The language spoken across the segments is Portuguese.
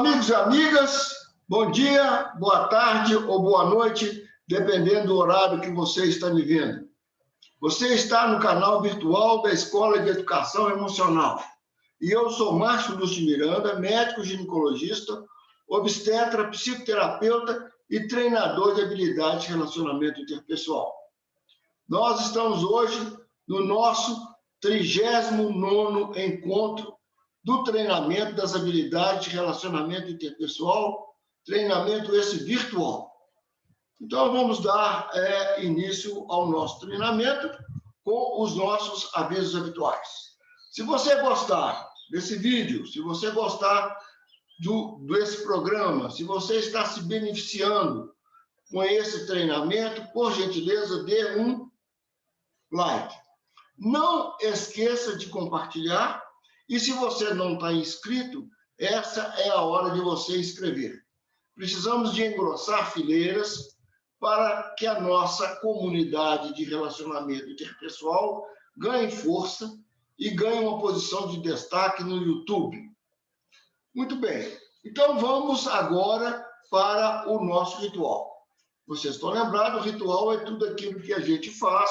amigos e amigas, bom dia, boa tarde ou boa noite, dependendo do horário que você está me vendo. Você está no canal virtual da Escola de Educação Emocional. E eu sou Márcio Lúcio de Miranda, médico ginecologista, obstetra, psicoterapeuta e treinador de habilidades de relacionamento interpessoal. Nós estamos hoje no nosso 39º encontro do treinamento das habilidades de relacionamento interpessoal, treinamento esse virtual. Então, vamos dar início ao nosso treinamento com os nossos avisos habituais. Se você gostar desse vídeo, se você gostar desse programa, se você está se beneficiando com esse treinamento, por gentileza, dê um like. Não esqueça de compartilhar. E se você não está inscrito, essa é a hora de você inscrever. Precisamos de engrossar fileiras para que a nossa comunidade de relacionamento interpessoal ganhe força e ganhe uma posição de destaque no YouTube. Muito bem. Então, vamos agora para o nosso ritual. Vocês estão lembrados, o ritual é tudo aquilo que a gente faz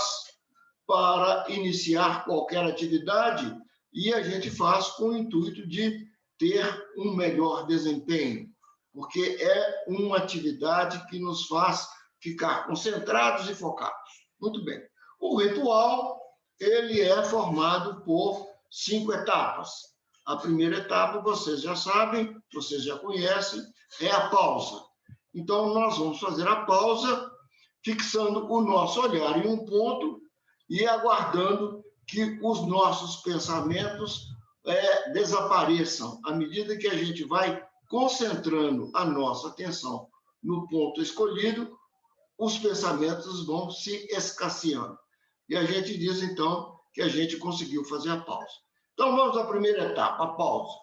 para iniciar qualquer atividade e a gente faz com o intuito de ter um melhor desempenho, porque é uma atividade que nos faz ficar concentrados e focados. Muito bem. O ritual, ele é formado por 5 etapas. A primeira etapa, vocês já sabem, vocês já conhecem, é a pausa. Então, nós vamos fazer a pausa, fixando o nosso olhar em um ponto e aguardando que os nossos pensamentos desapareçam. À medida que a gente vai concentrando a nossa atenção no ponto escolhido, os pensamentos vão se escasseando. E a gente diz, então, que a gente conseguiu fazer a pausa. Então, vamos à primeira etapa, a pausa.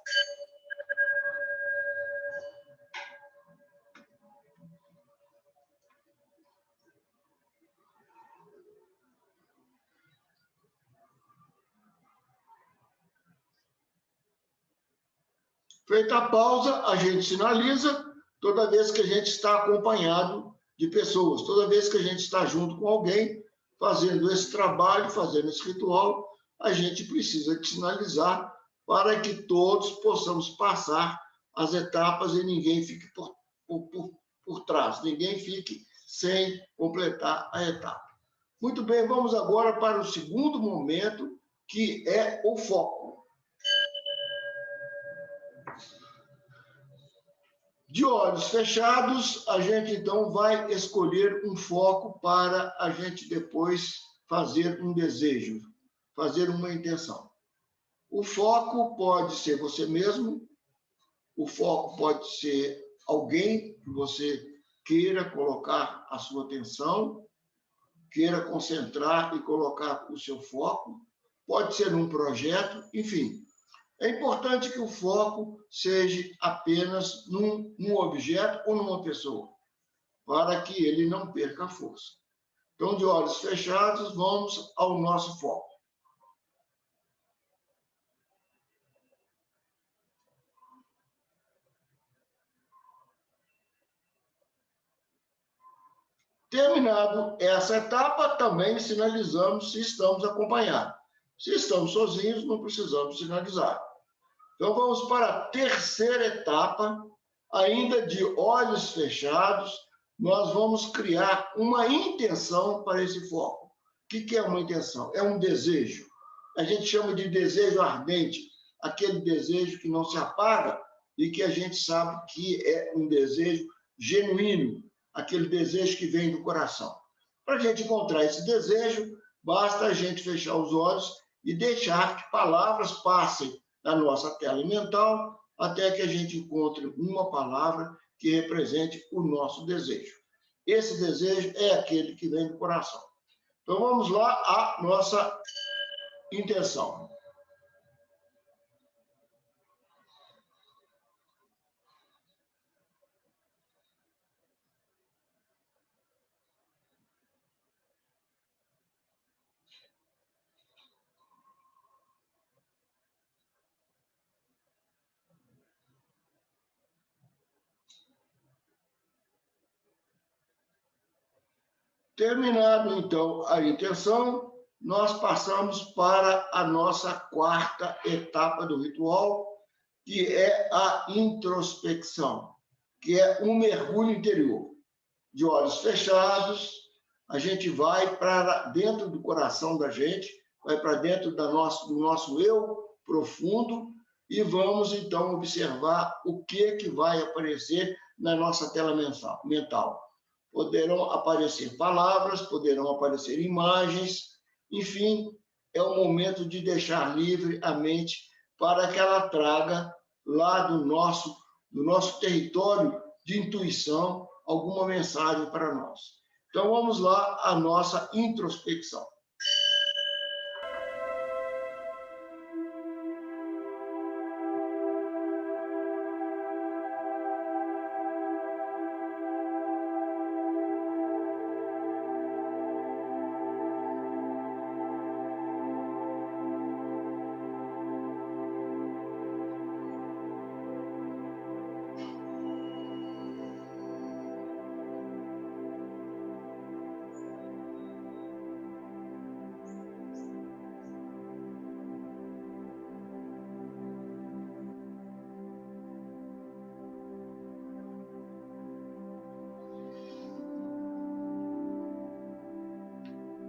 Feita a pausa, a gente sinaliza toda vez que a gente está acompanhado de pessoas, toda vez que a gente está junto com alguém, fazendo esse trabalho, fazendo esse ritual, a gente precisa de sinalizar para que todos possamos passar as etapas e ninguém fique por trás, ninguém fique sem completar a etapa. Muito bem, vamos agora para o segundo momento, que é o foco. De olhos fechados, a gente então vai escolher um foco para a gente depois fazer um desejo, fazer uma intenção. O foco pode ser você mesmo, o foco pode ser alguém que você queira colocar a sua atenção, queira concentrar e colocar o seu foco, pode ser um projeto, enfim. É importante que o foco seja apenas num objeto ou numa pessoa, para que ele não perca a força. Então, de olhos fechados, vamos ao nosso foco. Terminado essa etapa, também sinalizamos se estamos acompanhados. Se estamos sozinhos, não precisamos sinalizar. Então, vamos para a terceira etapa, ainda de olhos fechados, nós vamos criar uma intenção para esse foco. O que é uma intenção? É um desejo. A gente chama de desejo ardente, aquele desejo que não se apaga e que a gente sabe que é um desejo genuíno, aquele desejo que vem do coração. Para a gente encontrar esse desejo, basta a gente fechar os olhos e deixar que palavras passem na nossa tela mental, até que a gente encontre uma palavra que represente o nosso desejo. Esse desejo é aquele que vem do coração. Então, vamos lá à nossa intenção. Terminado, então, a intenção, nós passamos para a nossa quarta etapa do ritual, que é a introspecção, que é um mergulho interior. De olhos fechados, a gente vai para dentro do coração da gente, vai para dentro do nosso eu profundo e vamos, então, observar o que vai aparecer na nossa tela mental. Poderão aparecer palavras, poderão aparecer imagens, enfim, é o momento de deixar livre a mente para que ela traga lá do nosso território de intuição alguma mensagem para nós. Então, vamos lá à nossa introspecção.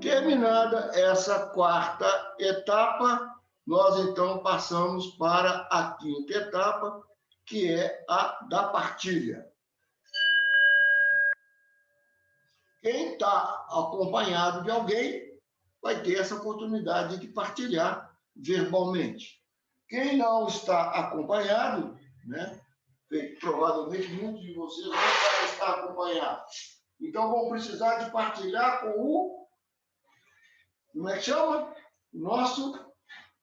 Terminada essa quarta etapa, nós então passamos para a quinta etapa, que é a da partilha. Quem está acompanhado de alguém vai ter essa oportunidade de partilhar verbalmente. Quem não está acompanhado, né, provavelmente muitos de vocês não vão estar acompanhados. Então, vão precisar de partilhar com o, como é que chama? Nosso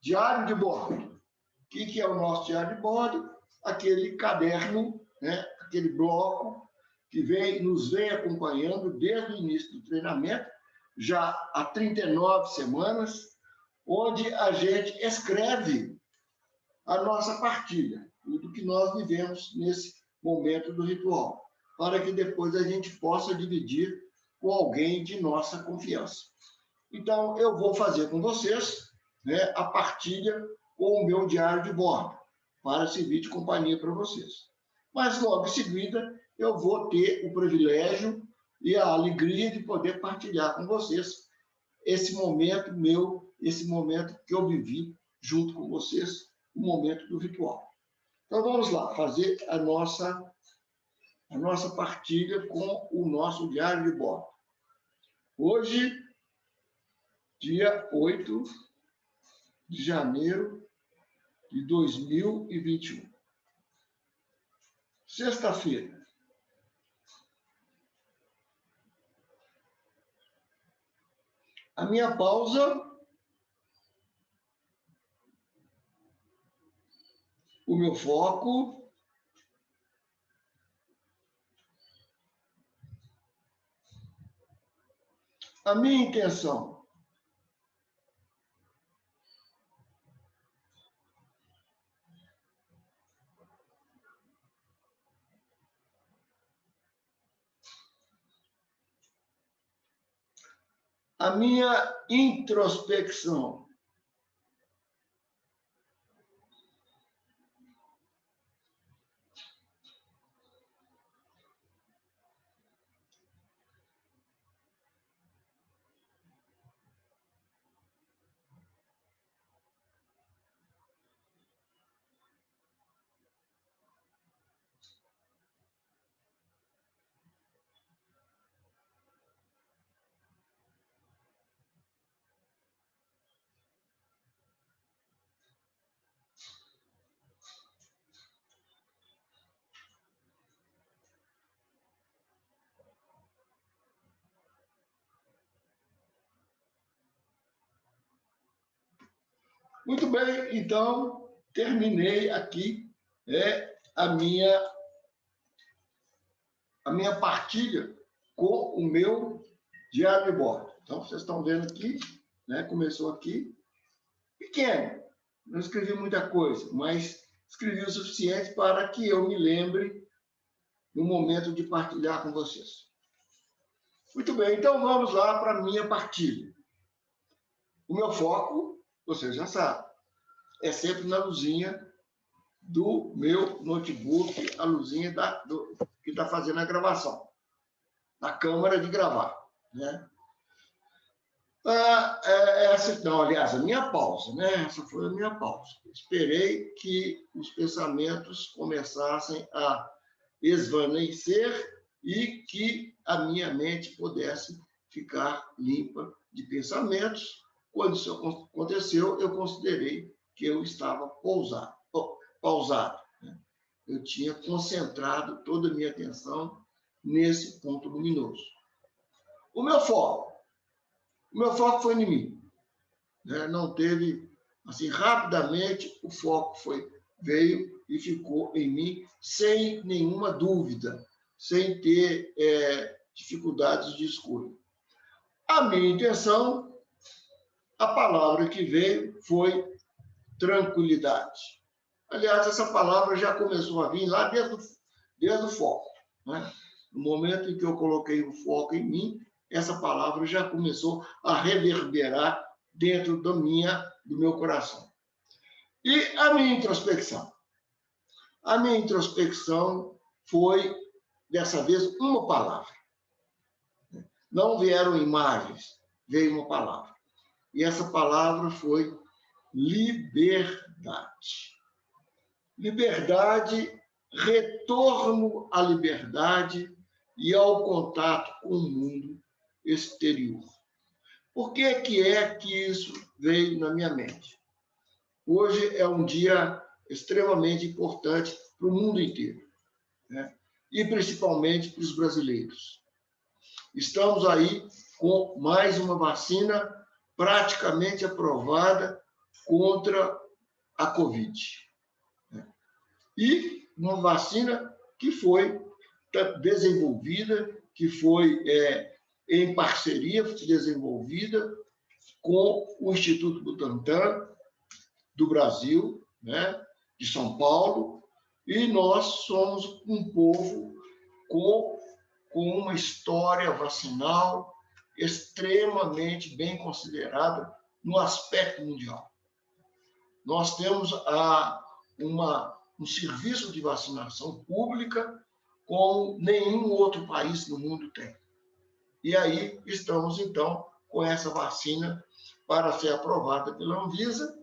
diário de bordo. O que é o nosso diário de bordo? Aquele caderno, né, aquele bloco que nos vem acompanhando desde o início do treinamento, já há 39 semanas, onde a gente escreve a nossa partilha, tudo que nós vivemos nesse momento do ritual, para que depois a gente possa dividir com alguém de nossa confiança. Então, eu vou fazer com vocês, né, a partilha com o meu diário de bordo, para servir de companhia para vocês. Mas, logo em seguida, eu vou ter o privilégio e a alegria de poder partilhar com vocês esse momento meu, esse momento que eu vivi junto com vocês, o momento do ritual. Então, vamos lá, fazer a nossa partilha com o nosso diário de bordo. Hoje, dia 8 de janeiro de 2021. Sexta-feira. A minha pausa, o meu foco, a minha intenção. A minha introspecção. Muito bem, então, terminei aqui a minha partilha com o meu diário de bordo. Então, vocês estão vendo aqui, né? Começou aqui, pequeno, não escrevi muita coisa, mas escrevi o suficiente para que eu me lembre no momento de partilhar com vocês. Muito bem, então vamos lá para a minha partilha. O meu foco, você já sabe, é sempre na luzinha do meu notebook, a luzinha que está fazendo a gravação, na câmara de gravar, né? Não, aliás, a minha pausa, né? Essa foi a minha pausa. Esperei que os pensamentos começassem a esvanecer e que a minha mente pudesse ficar limpa de pensamentos. Quando isso aconteceu, eu considerei que eu estava pausado. Né? Eu tinha concentrado toda a minha atenção nesse ponto luminoso. O meu foco foi em mim. Né? Não teve, assim, rapidamente o foco veio e ficou em mim sem nenhuma dúvida, sem ter dificuldades de escolha. A minha intenção, a palavra que veio foi tranquilidade. Aliás, essa palavra já começou a vir lá desde o foco. Né? No momento em que eu coloquei o foco em mim, essa palavra já começou a reverberar dentro do meu coração. E a minha introspecção? A minha introspecção foi, dessa vez, uma palavra. Não vieram imagens, veio uma palavra. E essa palavra foi liberdade. Liberdade, retorno à liberdade e ao contato com o mundo exterior. Por que que isso veio na minha mente? Hoje é um dia extremamente importante para o mundo inteiro, né? E principalmente para os brasileiros. Estamos aí com mais uma vacina praticamente aprovada contra a Covid. E uma vacina que foi desenvolvida, que foi em parceria desenvolvida com o Instituto Butantan do Brasil, né, de São Paulo, e nós somos um povo com uma história vacinal extremamente bem considerada no aspecto mundial. Nós temos um serviço de vacinação pública como nenhum outro país no mundo tem. E aí estamos, então, com essa vacina para ser aprovada pela Anvisa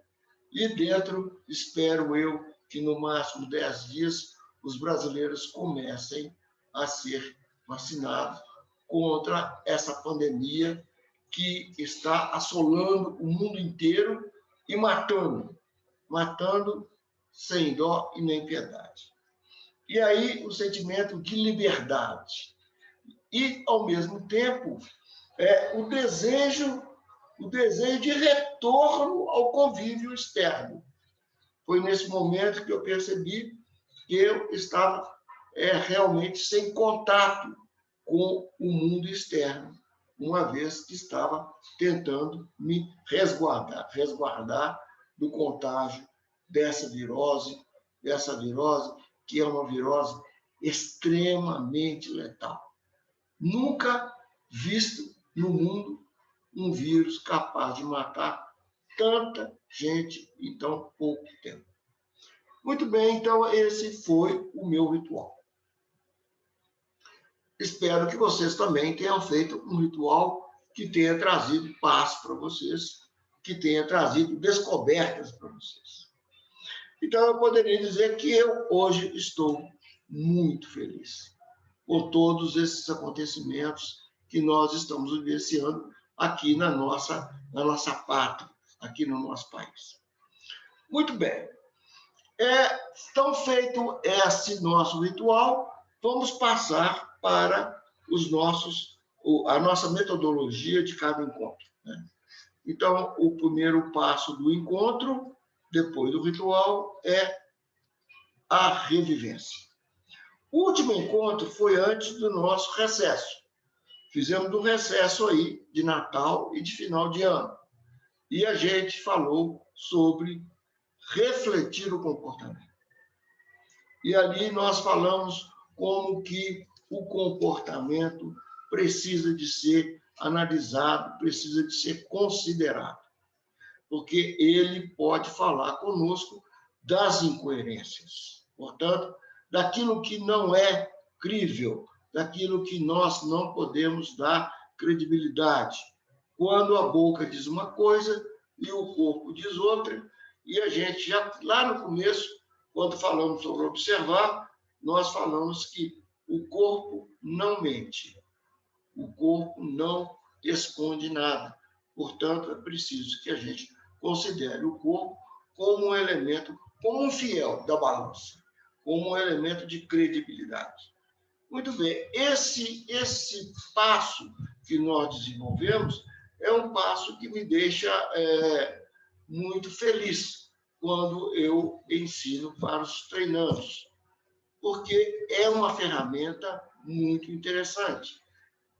e dentro, espero eu, que no máximo 10 dias, os brasileiros comecem a ser vacinados contra essa pandemia que está assolando o mundo inteiro e matando sem dó e nem piedade. E aí o sentimento de liberdade. E, ao mesmo tempo, o desejo de retorno ao convívio externo. Foi nesse momento que eu percebi que eu estava realmente sem contato com o mundo externo, uma vez que estava tentando me resguardar do contágio dessa virose que é uma virose extremamente letal. Nunca visto no mundo um vírus capaz de matar tanta gente em tão pouco tempo. Muito bem, então esse foi o meu ritual. Espero que vocês também tenham feito um ritual que tenha trazido paz para vocês, que tenha trazido descobertas para vocês. Então, eu poderia dizer que eu hoje estou muito feliz por todos esses acontecimentos que nós estamos vivenciando aqui na nossa pátria, aqui no nosso país. Muito bem. Então, feito esse nosso ritual, vamos passar para a nossa metodologia de cada encontro. Né? Então, o primeiro passo do encontro, depois do ritual, é a revivência. O último encontro foi antes do nosso recesso. Fizemos um recesso aí de Natal e de final de ano. E a gente falou sobre refletir o comportamento. E ali nós falamos como que o comportamento precisa de ser analisado, precisa de ser considerado, porque ele pode falar conosco das incoerências. Portanto, daquilo que não é crível, daquilo que nós não podemos dar credibilidade. Quando a boca diz uma coisa e o corpo diz outra, e a gente já, lá no começo, quando falamos sobre observar, nós falamos que o corpo não mente, o corpo não esconde nada. Portanto, é preciso que a gente considere o corpo como um elemento, como um fiel da balança, como um elemento de credibilidade. Muito bem, esse passo que nós desenvolvemos é um passo que me deixa muito feliz quando eu ensino para os treinandos, porque é uma ferramenta muito interessante.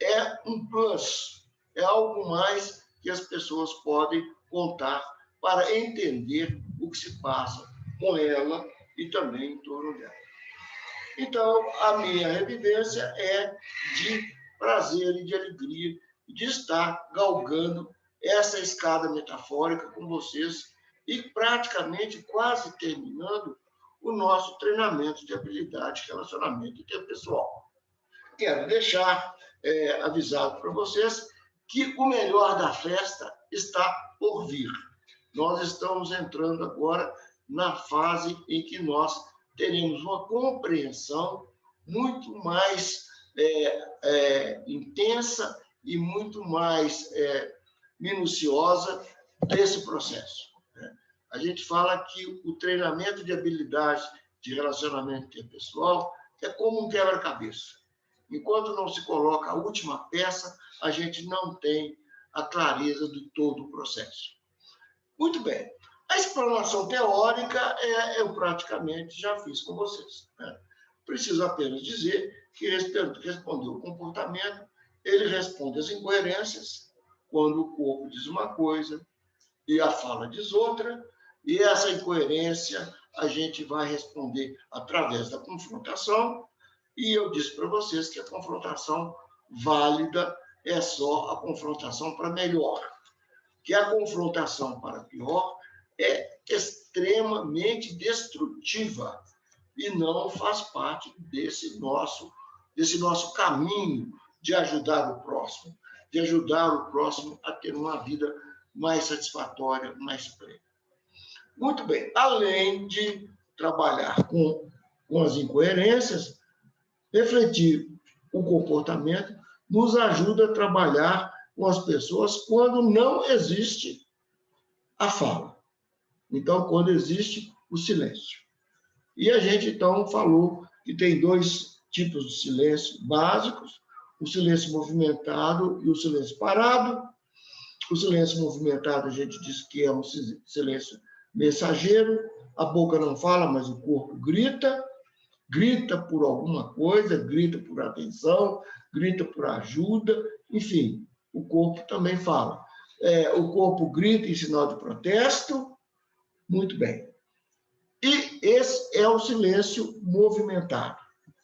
É um plus, é algo mais que as pessoas podem contar para entender o que se passa com ela e também em torno dela. Então, a minha revivência é de prazer e de alegria de estar galgando essa escada metafórica com vocês e praticamente quase terminando o nosso treinamento de habilidade de relacionamento interpessoal. Quero deixar avisado para vocês que o melhor da festa está por vir. Nós estamos entrando agora na fase em que nós teremos uma compreensão muito mais intensa e muito mais minuciosa desse processo. A gente fala que o treinamento de habilidade de relacionamento interpessoal é como um quebra-cabeça. Enquanto não se coloca a última peça, a gente não tem a clareza de todo o processo. Muito bem. A explanação teórica eu praticamente já fiz com vocês. Preciso apenas dizer que respondeu o comportamento, ele responde as incoerências, quando o corpo diz uma coisa e a fala diz outra, e essa incoerência a gente vai responder através da confrontação, e eu disse para vocês que a confrontação válida é só a confrontação para melhor, que a confrontação para pior é extremamente destrutiva e não faz parte desse nosso caminho de ajudar o próximo, a ter uma vida mais satisfatória, mais plena. Muito bem, além de trabalhar com as incoerências, refletir o comportamento nos ajuda a trabalhar com as pessoas quando não existe a fala. Então, quando existe o silêncio. E a gente, então, falou que tem dois tipos de silêncio básicos, o silêncio movimentado e o silêncio parado. O silêncio movimentado, a gente diz que é um silêncio mensageiro, a boca não fala, mas o corpo grita por alguma coisa, grita por atenção, grita por ajuda, enfim, o corpo também fala. O corpo grita em sinal de protesto, muito bem. E esse é o silêncio movimentado,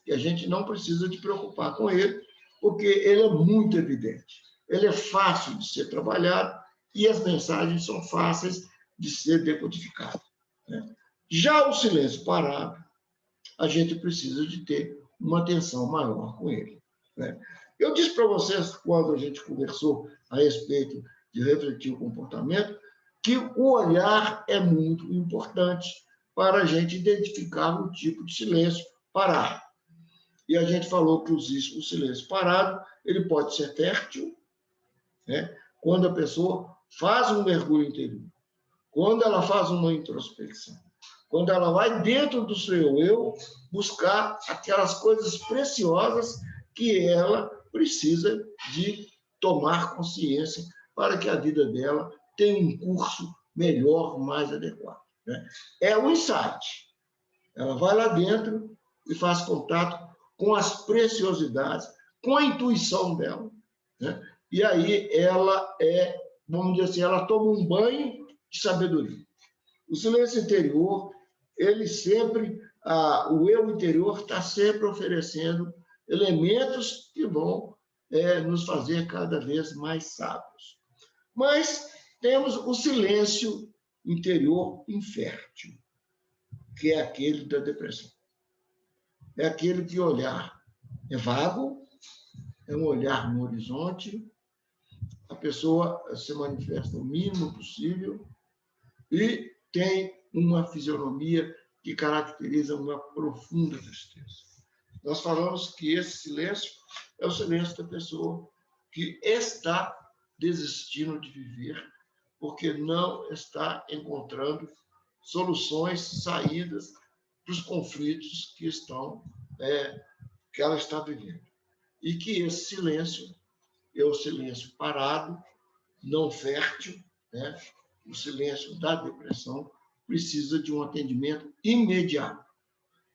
que a gente não precisa de preocupar com ele, porque ele é muito evidente. Ele é fácil de ser trabalhado e as mensagens são fáceis de ser decodificadas. Já o silêncio parado, a gente precisa de ter uma atenção maior com ele. Eu disse para vocês, quando a gente conversou a respeito de refletir o comportamento, que o olhar é muito importante para a gente identificar o tipo de silêncio parado. E a gente falou que o silêncio parado ele pode ser fértil, quando a pessoa faz um mergulho interior, quando ela faz uma introspecção, quando ela vai dentro do seu eu buscar aquelas coisas preciosas que ela precisa de tomar consciência para que a vida dela tenha um curso melhor, mais adequado. É o insight. Ela vai lá dentro e faz contato com as preciosidades, com a intuição dela. E aí ela vamos dizer assim, ela toma um banho de sabedoria. O silêncio interior, ele sempre, o eu interior está sempre oferecendo elementos que vão nos fazer cada vez mais sábios. Mas temos o silêncio interior infértil, que é aquele da depressão. É aquele que olhar é vago, é um olhar no horizonte, a pessoa se manifesta o mínimo possível e tem uma fisionomia que caracteriza uma profunda tristeza. Nós falamos que esse silêncio é o silêncio da pessoa que está desistindo de viver porque não está encontrando soluções, saídas para os conflitos que ela está vivendo. E que esse silêncio é o silêncio parado, não fértil, né? O silêncio da depressão precisa de um atendimento imediato.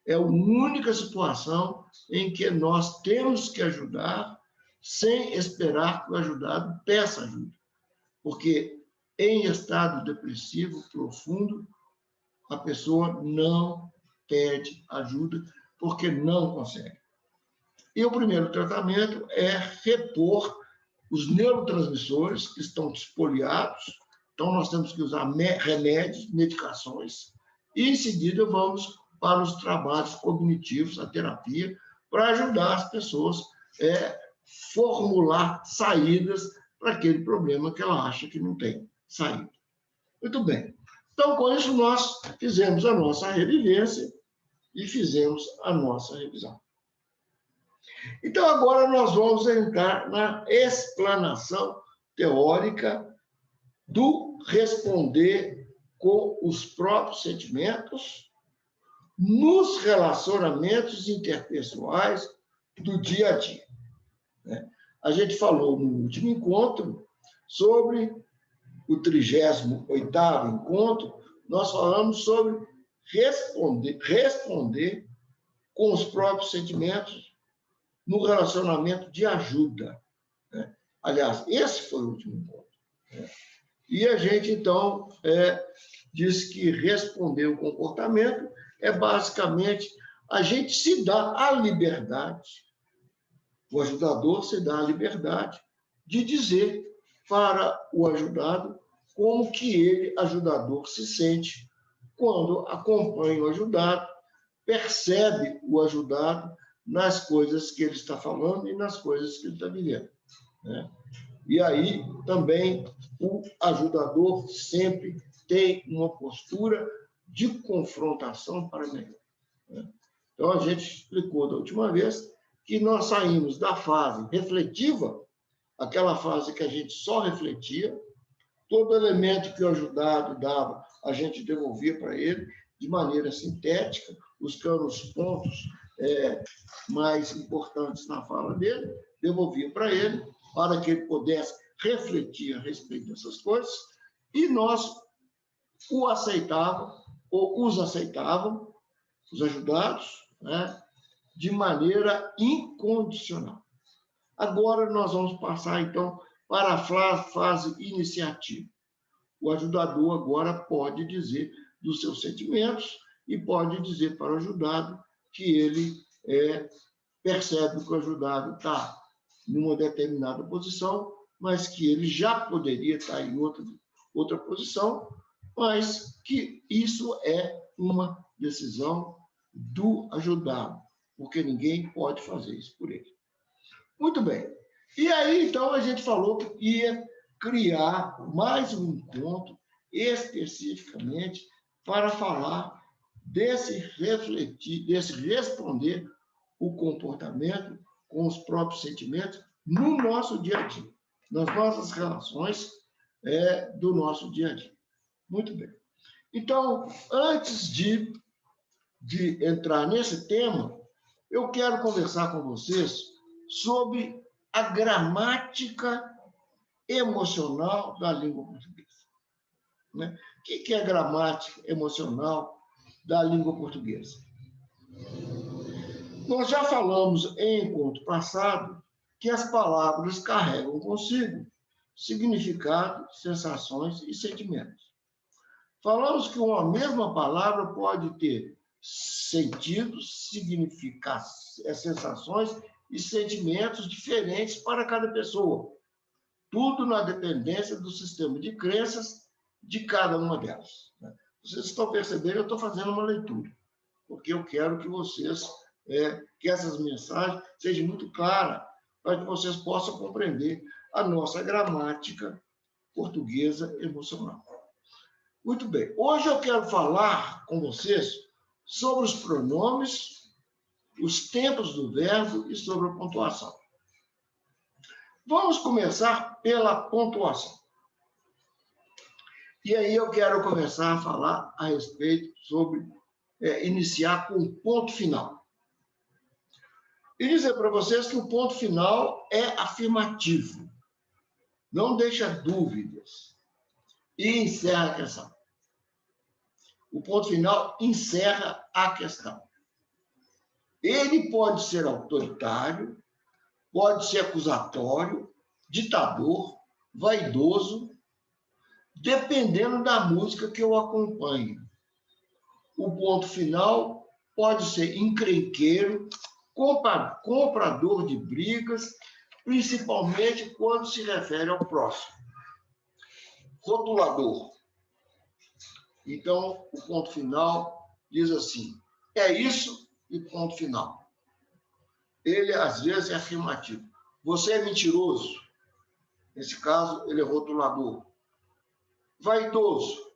É a única situação em que nós temos que ajudar sem esperar que o ajudado peça ajuda. Porque em estado depressivo profundo, a pessoa não pede ajuda porque não consegue. E o primeiro tratamento é repor os neurotransmissores que estão espoliados. Então, nós temos que usar remédios, medicações, e em seguida vamos para os trabalhos cognitivos, a terapia, para ajudar as pessoas a formular saídas para aquele problema que ela acha que não tem saída. Muito bem. Então, com isso, nós fizemos a nossa revivência e fizemos a nossa revisão. Então, agora nós vamos entrar na explanação teórica do responder com os próprios sentimentos nos relacionamentos interpessoais do dia a dia. A gente falou no último encontro sobre o 38º encontro, nós falamos sobre responder com os próprios sentimentos no relacionamento de ajuda. Aliás, esse foi o último encontro. E a gente, então, diz que responder o comportamento é basicamente a gente se dá a liberdade, o ajudador se dá a liberdade de dizer para o ajudado como que ele, ajudador, se sente quando acompanha o ajudado, percebe o ajudado nas coisas que ele está falando e nas coisas que ele está vivendo. E aí também o ajudador sempre tem uma postura de confrontação para melhor. Então, a gente explicou da última vez que nós saímos da fase refletiva, aquela fase que a gente só refletia, todo elemento que o ajudado dava, a gente devolvia para ele de maneira sintética, buscando os pontos mais importantes na fala dele, devolvia para ele, para que ele pudesse refletir a respeito dessas coisas, e nós o aceitávamos, ou os aceitávamos, os ajudados, de maneira incondicional. Agora nós vamos passar, então, para a fase iniciativa. O ajudador agora pode dizer dos seus sentimentos e pode dizer para o ajudado que ele percebe que o ajudado está numa determinada posição, mas que ele já poderia estar em outra posição, mas que isso é uma decisão do ajudado, porque ninguém pode fazer isso por ele. Muito bem. E aí, então, a gente falou que ia criar mais um encontro especificamente para falar desse refletir, desse responder o comportamento com os próprios sentimentos no nosso dia a dia, nas nossas relações do nosso dia a dia. Muito bem. Então, antes de entrar nesse tema, eu quero conversar com vocês sobre a gramática emocional da língua portuguesa. O que é a gramática emocional da língua portuguesa? Nós já falamos em encontro passado que as palavras carregam consigo significado, sensações e sentimentos. Falamos que uma mesma palavra pode ter sentidos, sensações e sentimentos diferentes para cada pessoa. Tudo na dependência do sistema de crenças de cada uma delas. Vocês estão percebendo, eu estou fazendo uma leitura, porque eu quero que vocês, que essas mensagens sejam muito claras, para que vocês possam compreender a nossa gramática portuguesa emocional. Muito bem. Hoje eu quero falar com vocês sobre os pronomes, os tempos do verbo e sobre a pontuação. Vamos começar pela pontuação. E aí eu quero começar a falar a respeito sobre iniciar com o ponto final. E dizer para vocês que o ponto final é afirmativo. Não deixa dúvidas. E encerra a questão. O ponto final encerra a questão. Ele pode ser autoritário, pode ser acusatório, ditador, vaidoso, dependendo da música que eu acompanho. O ponto final pode ser encrenqueiro, comprador de brigas, principalmente quando se refere ao próximo. Rotulador. Então, o ponto final diz assim, é isso e ponto final. Ele, às vezes, é afirmativo. Você é mentiroso. Nesse caso, ele é rotulador. Vaidoso.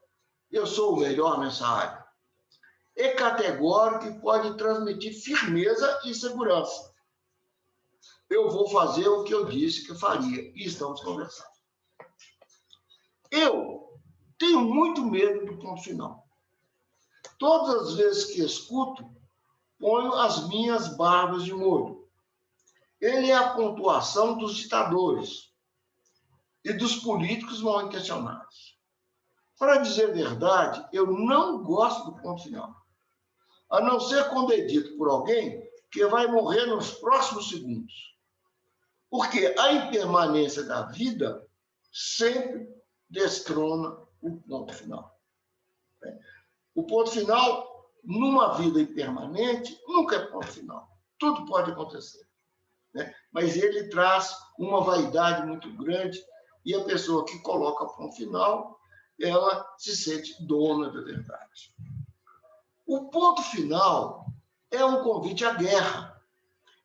Eu sou o melhor nessa área. É categórico e pode transmitir firmeza e segurança. Eu vou fazer o que eu disse que eu faria. E estamos conversando. Eu tenho muito medo do ponto final. Todas as vezes que escuto, ponho as minhas barbas de molho. Ele é a pontuação dos ditadores e dos políticos mal intencionados. Para dizer a verdade, eu não gosto do ponto final. A não ser quando é dito por alguém que vai morrer nos próximos segundos. Porque a impermanência da vida sempre destrona o ponto final. O ponto final, numa vida impermanente, nunca é ponto final. Tudo pode acontecer. Mas ele traz uma vaidade muito grande e a pessoa que coloca ponto final, ela se sente dona da verdade. O ponto final é um convite à guerra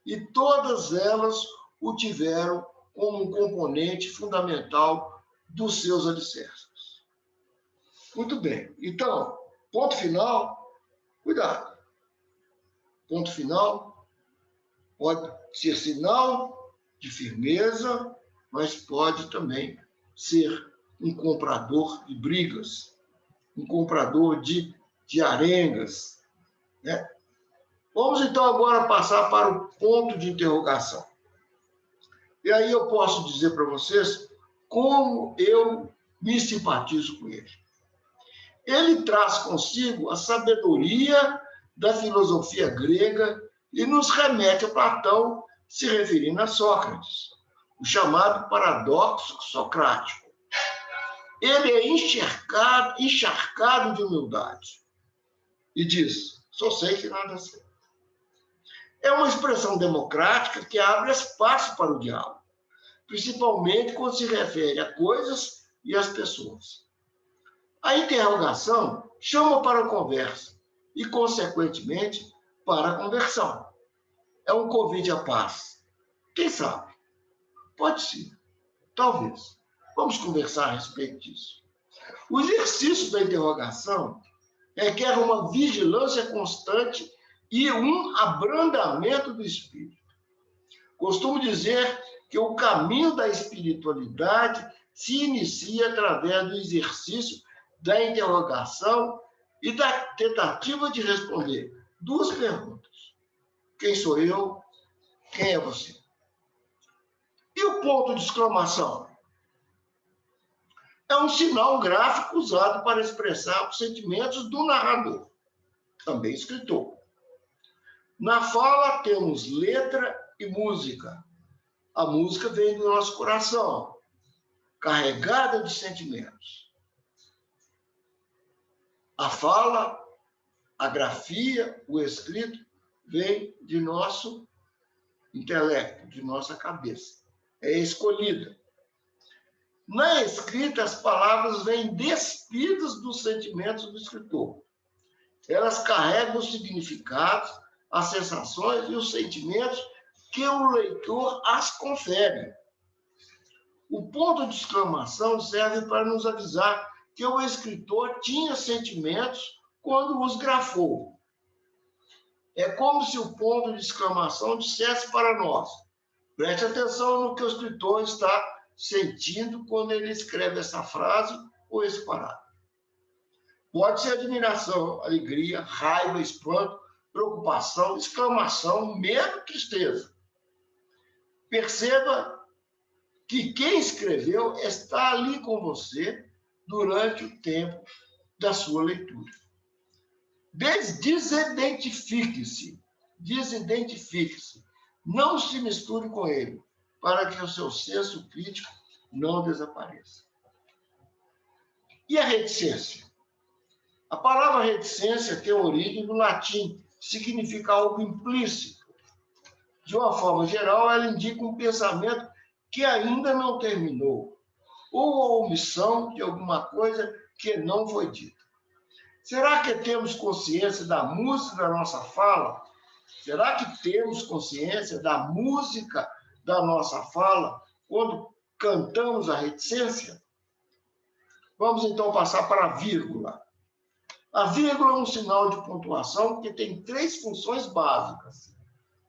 e todas elas o tiveram como um componente fundamental dos seus alicerces. Muito bem. Então, ponto final, cuidado. Ponto final pode ser sinal de firmeza, mas pode também ser um comprador de brigas, um comprador de arengas. Vamos, então, agora passar para o ponto de interrogação. E aí eu posso dizer para vocês como eu me simpatizo com ele. Ele traz consigo a sabedoria da filosofia grega e nos remete a Platão, se referindo a Sócrates, o chamado paradoxo socrático. Ele é encharcado de humildade e diz, só sei que nada sei. É uma expressão democrática que abre espaço para o diálogo, principalmente quando se refere a coisas e às pessoas. A interrogação chama para a conversa e, consequentemente, para a conversão. É um convite à paz. Quem sabe? Pode ser. Talvez. Vamos conversar a respeito disso. O exercício da interrogação requer uma vigilância constante e um abrandamento do espírito. Costumo dizer que o caminho da espiritualidade se inicia através do exercício da interrogação e da tentativa de responder duas perguntas. Quem sou eu? Quem é você? E o ponto de exclamação? É um sinal gráfico usado para expressar os sentimentos do narrador, também escritor. Na fala temos letra e música. A música vem do nosso coração, carregada de sentimentos. A fala, a grafia, o escrito, vem de nosso intelecto, de nossa cabeça. É escolhida. Na escrita, as palavras vêm despidas dos sentimentos do escritor. Elas carregam os significados, as sensações e os sentimentos que o leitor as confere. O ponto de exclamação serve para nos avisar que o escritor tinha sentimentos quando os grafou. É como se o ponto de exclamação dissesse para nós: preste atenção no que o escritor está sentindo quando ele escreve essa frase ou esse parágrafo. Pode ser admiração, alegria, raiva, espanto, preocupação, exclamação, medo, tristeza. Perceba que quem escreveu está ali com você durante o tempo da sua leitura. Desidentifique-se. Desidentifique-se. Não se misture com ele, para que o seu senso crítico não desapareça. E a reticência? A palavra reticência tem origem no latim, significa algo implícito. De uma forma geral, ela indica um pensamento que ainda não terminou, ou a omissão de alguma coisa que não foi dita. Será que temos consciência da música da nossa fala? Será que temos consciência da música da nossa fala quando cantamos a reticência? Vamos então passar para a vírgula. A vírgula é um sinal de pontuação que tem 3 funções básicas: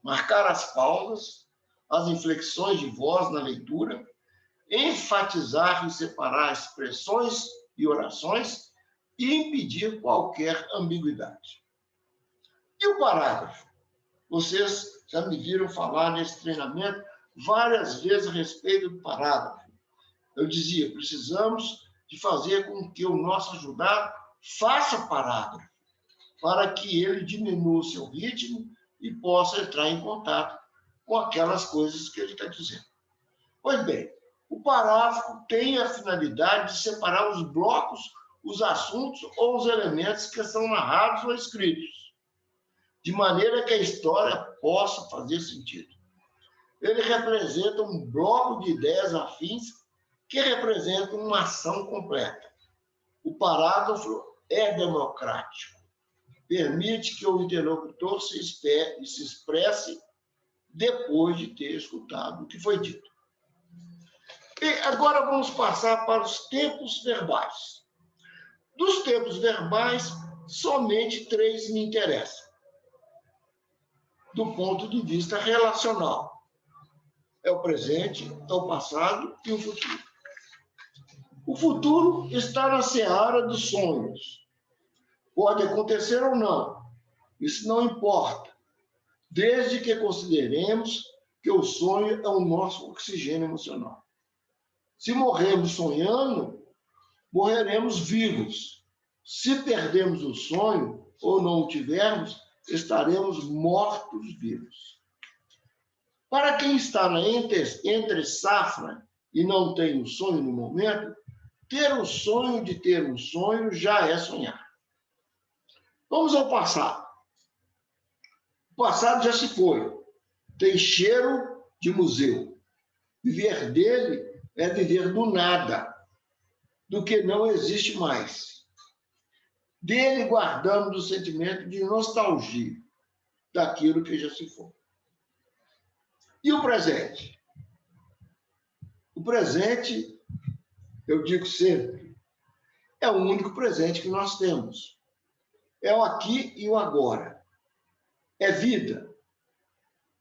marcar as pausas, as inflexões de voz na leitura, enfatizar e separar expressões e orações e impedir qualquer ambiguidade. E o parágrafo? Vocês já me viram falar nesse treinamento várias vezes a respeito do parágrafo. Eu dizia, precisamos de fazer com que o nosso ajudado faça parágrafo, para que ele diminua o seu ritmo e possa entrar em contato com aquelas coisas que ele está dizendo. Pois bem, o parágrafo tem a finalidade de separar os blocos, os assuntos ou os elementos que são narrados ou escritos, de maneira que a história possa fazer sentido. Ele representa um bloco de ideias afins que representa uma ação completa. O parágrafo é democrático. Permite que o interlocutor se expresse depois de ter escutado o que foi dito. E agora vamos passar para os tempos verbais. Dos tempos verbais, somente 3 me interessam, do ponto de vista relacional. É o presente, é o passado e o futuro. O futuro está na seara dos sonhos. Pode acontecer ou não, isso não importa, desde que consideremos que o sonho é o nosso oxigênio emocional. Se morrermos sonhando, morreremos vivos. Se perdermos o sonho ou não o tivermos, estaremos mortos-vivos. Para quem está na entre safra e não tem o sonho no momento, ter o sonho de ter um sonho já é sonhar. Vamos ao passado. O passado já se foi. Tem cheiro de museu. Viver dele é viver do nada, do que não existe mais. Dele guardamos o sentimento de nostalgia daquilo que já se foi. E o presente? O presente, eu digo sempre, é o único presente que nós temos. É o aqui e o agora. É vida.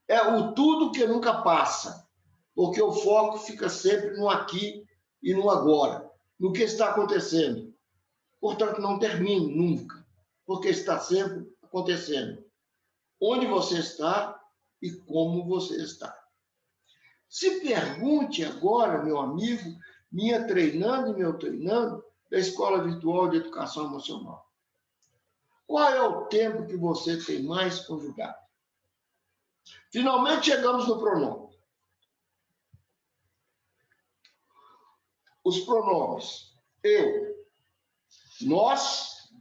É o tudo que nunca passa, porque o foco fica sempre no aqui e no agora, no que está acontecendo. Portanto, não termine nunca, porque está sempre acontecendo. Onde você está e como você está. Se pergunte agora, meu amigo, minha treinando e meu treinando, da Escola Virtual de Educação Emocional. Qual é o tempo que você tem mais conjugado? Finalmente chegamos no pronome. Os pronomes. Eu, nós,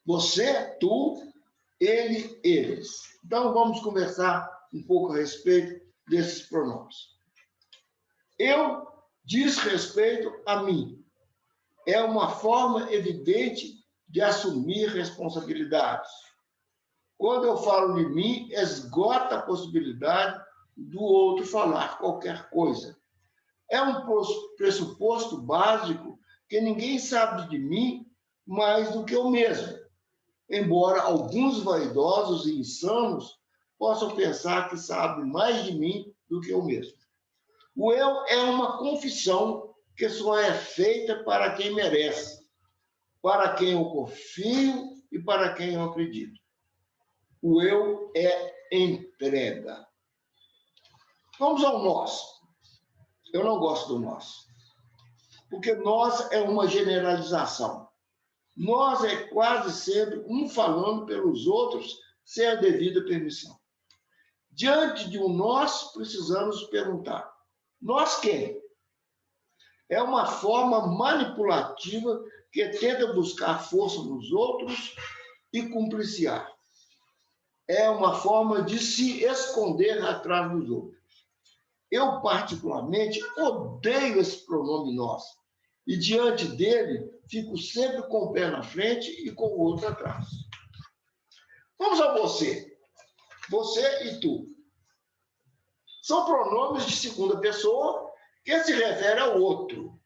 você, tu, ele, eles. Então, vamos conversar um pouco a respeito desses pronomes. Eu diz respeito a mim. É uma forma evidente de assumir responsabilidades. Quando eu falo de mim, esgota a possibilidade do outro falar qualquer coisa. É um pressuposto básico que ninguém sabe de mim mais do que eu mesmo, embora alguns vaidosos e insanos possam pensar que sabem mais de mim do que eu mesmo. O eu é uma confissão que só é feita para quem merece, para quem eu confio e para quem eu acredito. O eu é entrega. Vamos ao nós. Eu não gosto do nós, porque nós é uma generalização. Nós é quase sempre um falando pelos outros sem a devida permissão. Diante de um nós, precisamos perguntar: nós quem? É uma forma manipulativa que tenta buscar força nos outros e cumpliciar. É uma forma de se esconder atrás dos outros. Eu, particularmente, odeio esse pronome nós. E, diante dele, fico sempre com o pé na frente e com o outro atrás. Vamos a você. Você e tu. São pronomes de segunda pessoa que se refere ao outro.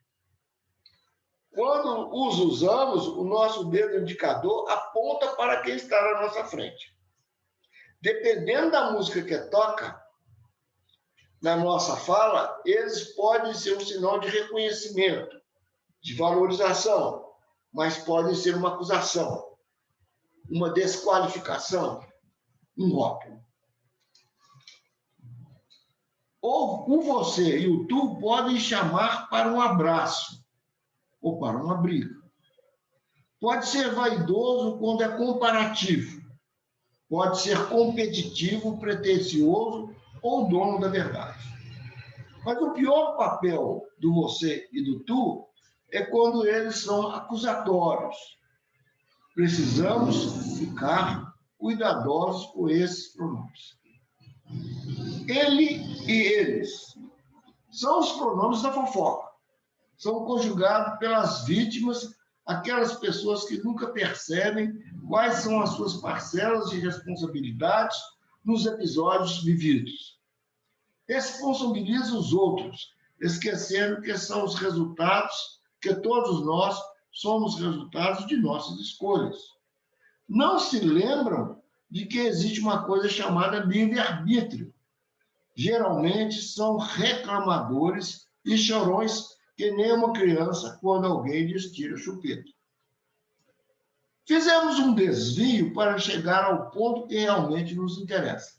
Quando os usamos, o nosso dedo indicador aponta para quem está na nossa frente. Dependendo da música que toca, na nossa fala, eles podem ser um sinal de reconhecimento, de valorização, mas podem ser uma acusação, uma desqualificação, um rótulo. Ou o você e o tu podem chamar para um abraço ou para uma briga. Pode ser vaidoso quando é comparativo. Pode ser competitivo, pretensioso ou dono da verdade. Mas o pior papel do você e do tu é quando eles são acusatórios. Precisamos ficar cuidadosos com esses pronomes. Ele e eles são os pronomes da fofoca. São conjugados pelas vítimas, aquelas pessoas que nunca percebem quais são as suas parcelas de responsabilidades nos episódios vividos. Responsabiliza os outros, esquecendo que são os resultados, que todos nós somos resultados de nossas escolhas. Não se lembram de que existe uma coisa chamada livre-arbítrio. Geralmente são reclamadores e chorões que nem uma criança quando alguém lhes tira a chupeta. Fizemos um desvio para chegar ao ponto que realmente nos interessa.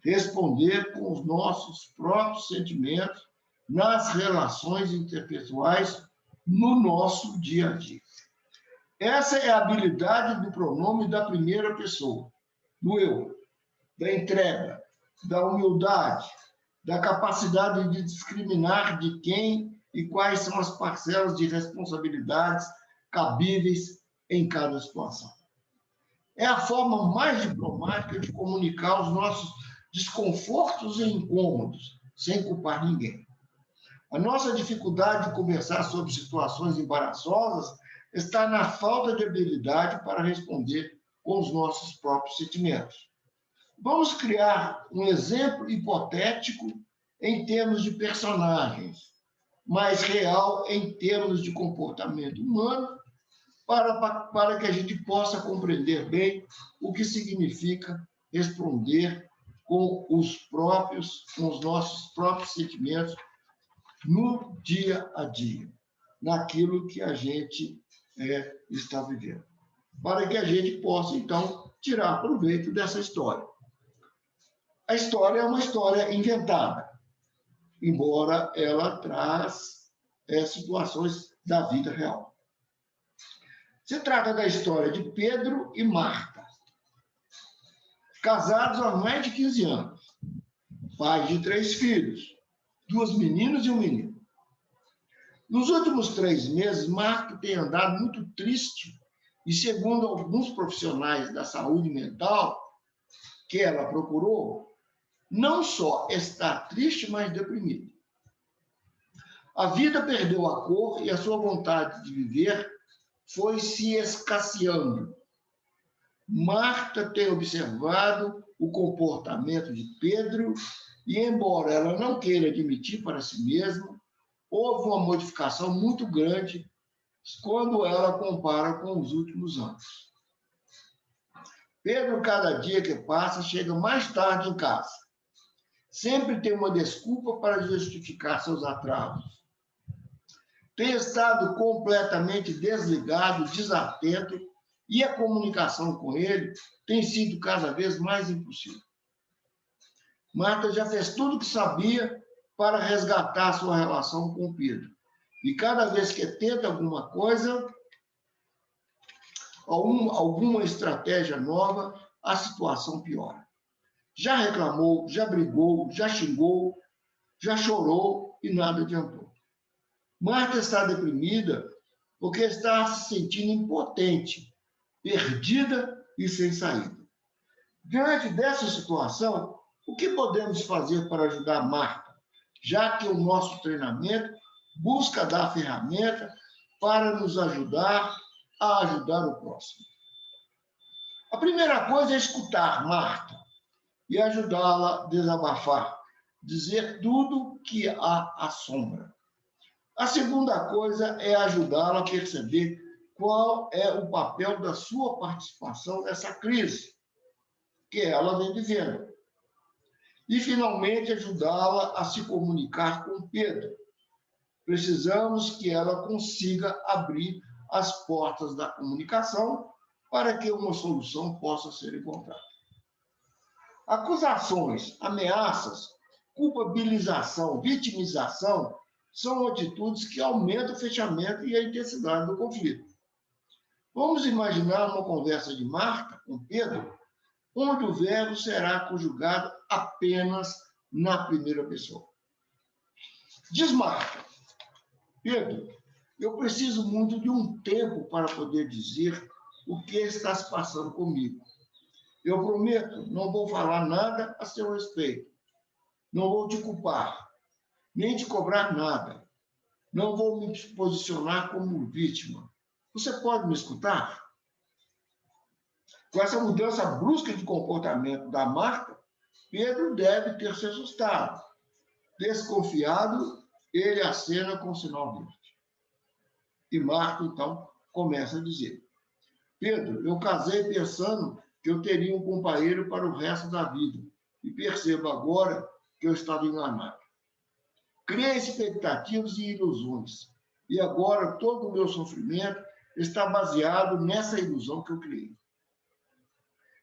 Responder com os nossos próprios sentimentos nas relações interpessoais no nosso dia a dia. Essa é a habilidade do pronome da primeira pessoa, do eu, da entrega, da humildade, da capacidade de discriminar de quem e quais são as parcelas de responsabilidades cabíveis em cada situação. É a forma mais diplomática de comunicar os nossos desconfortos e incômodos, sem culpar ninguém. A nossa dificuldade de conversar sobre situações embaraçosas está na falta de habilidade para responder com os nossos próprios sentimentos. Vamos criar um exemplo hipotético em termos de personagens, mas real em termos de comportamento humano, para que a gente possa compreender bem o que significa responder com os nossos próprios sentimentos no dia a dia, naquilo que a gente está vivendo, para que a gente possa, então, tirar proveito dessa história. A história é uma história inventada, embora ela traz situações da vida real. Se trata da história de Pedro e Marta, casados há mais de 15 anos, pais de 3 filhos, 2 meninas e um menino. Nos últimos 3 meses, Marta tem andado muito triste e, segundo alguns profissionais da saúde mental que ela procurou, não só está triste, mas deprimida. A vida perdeu a cor e a sua vontade de viver foi se escasseando. Marta tem observado o comportamento de Pedro e, embora ela não queira admitir para si mesma, houve uma modificação muito grande quando ela compara com os últimos anos. Pedro, cada dia que passa, chega mais tarde em casa. Sempre tem uma desculpa para justificar seus atrasos. Tem estado completamente desligado, desatento, e a comunicação com ele tem sido cada vez mais impossível. Marta já fez tudo o que sabia para resgatar sua relação com Pedro. E cada vez que tenta alguma coisa, alguma estratégia nova, a situação piora. Já reclamou, já brigou, já xingou, já chorou e nada adiantou. Marta está deprimida porque está se sentindo impotente, perdida e sem saída. Diante dessa situação, o que podemos fazer para ajudar Marta, já que o nosso treinamento busca dar ferramenta para nos ajudar a ajudar o próximo? A primeira coisa é escutar Marta e ajudá-la a desabafar, dizer tudo que a assombra. A segunda coisa é ajudá-la a perceber qual é o papel da sua participação nessa crise que ela vem vivendo. E, finalmente, ajudá-la a se comunicar com Pedro. Precisamos que ela consiga abrir as portas da comunicação para que uma solução possa ser encontrada. Acusações, ameaças, culpabilização, vitimização são atitudes que aumentam o fechamento e a intensidade do conflito. Vamos imaginar uma conversa de Marta com Pedro, onde o verbo será conjugado apenas na primeira pessoa. Diz Marta: Pedro, eu preciso muito de um tempo para poder dizer o que está se passando comigo. Eu prometo, não vou falar nada a seu respeito. Não vou te culpar, nem te cobrar nada. Não vou me posicionar como vítima. Você pode me escutar? Com essa mudança brusca de comportamento da Marta, Pedro deve ter se assustado. Desconfiado, ele acena com sinal verde. E Marta, então, começa a dizer: Pedro, eu casei pensando que eu teria um companheiro para o resto da vida. E percebo agora que eu estava enganado. Criei expectativas e ilusões. E agora todo o meu sofrimento está baseado nessa ilusão que eu criei.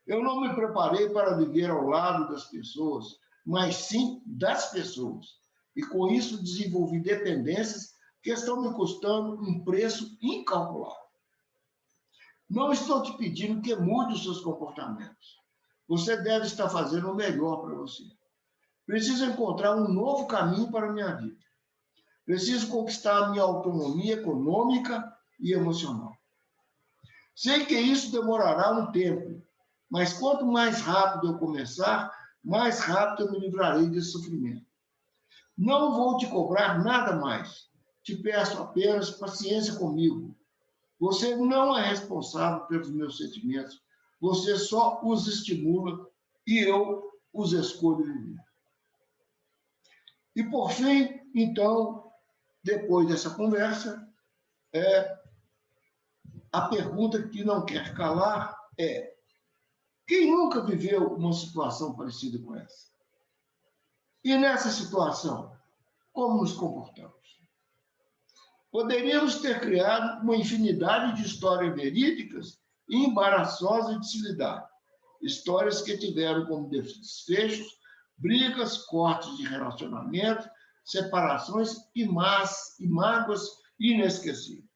Eu não me preparei para viver ao lado das pessoas, mas sim das pessoas. E com isso desenvolvi dependências que estão me custando um preço incalculável. Não estou te pedindo que mude os seus comportamentos. Você deve estar fazendo o melhor para você. Preciso encontrar um novo caminho para a minha vida. Preciso conquistar a minha autonomia econômica e emocional. Sei que isso demorará um tempo, mas quanto mais rápido eu começar, mais rápido eu me livrarei desse sofrimento. Não vou te cobrar nada mais. Te peço apenas paciência comigo. Você não é responsável pelos meus sentimentos. Você só os estimula e eu os escolho viver. E, por fim, então, depois dessa conversa, a pergunta que não quer calar é: quem nunca viveu uma situação parecida com essa? E nessa situação, como nos comportamos? Poderíamos ter criado uma infinidade de histórias verídicas e embaraçosas de se lidar. Histórias que tiveram como desfechos brigas, cortes de relacionamento, separações e mágoas inesquecíveis.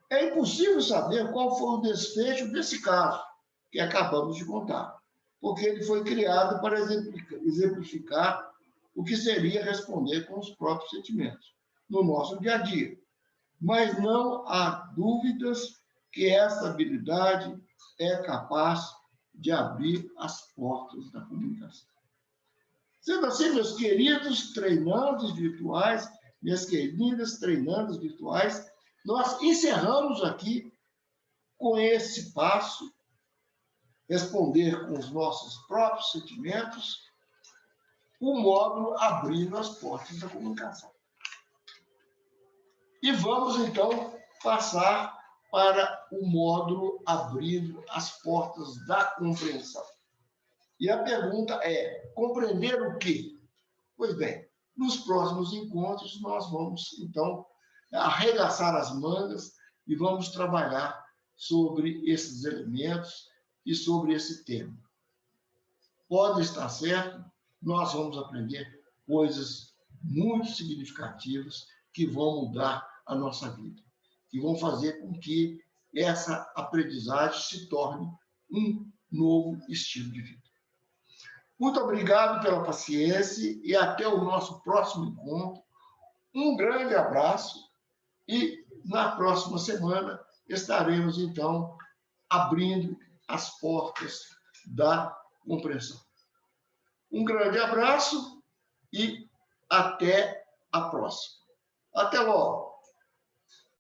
É impossível saber qual foi o desfecho desse caso que acabamos de contar, porque ele foi criado para exemplificar o que seria responder com os próprios sentimentos no nosso dia a dia. Mas não há dúvidas que essa habilidade é capaz de abrir as portas da comunicação. Sendo assim, meus queridos treinandos virtuais, minhas queridas treinandas virtuais, nós encerramos aqui com esse passo, responder com os nossos próprios sentimentos, o módulo Abrindo as Portas da Comunicação. E vamos, então, passar para o módulo Abrindo as Portas da Compreensão. E a pergunta é, compreender o quê? Pois bem, nos próximos encontros nós vamos, então, arregaçar as mangas e vamos trabalhar sobre esses elementos e sobre esse tema. Pode estar certo, nós vamos aprender coisas muito significativas que vão mudar a nossa vida, que vão fazer com que essa aprendizagem se torne um novo estilo de vida. Muito obrigado pela paciência e até o nosso próximo encontro. Um grande abraço e na próxima semana estaremos, então, abrindo as portas da compreensão. Um grande abraço e até a próxima. Até logo!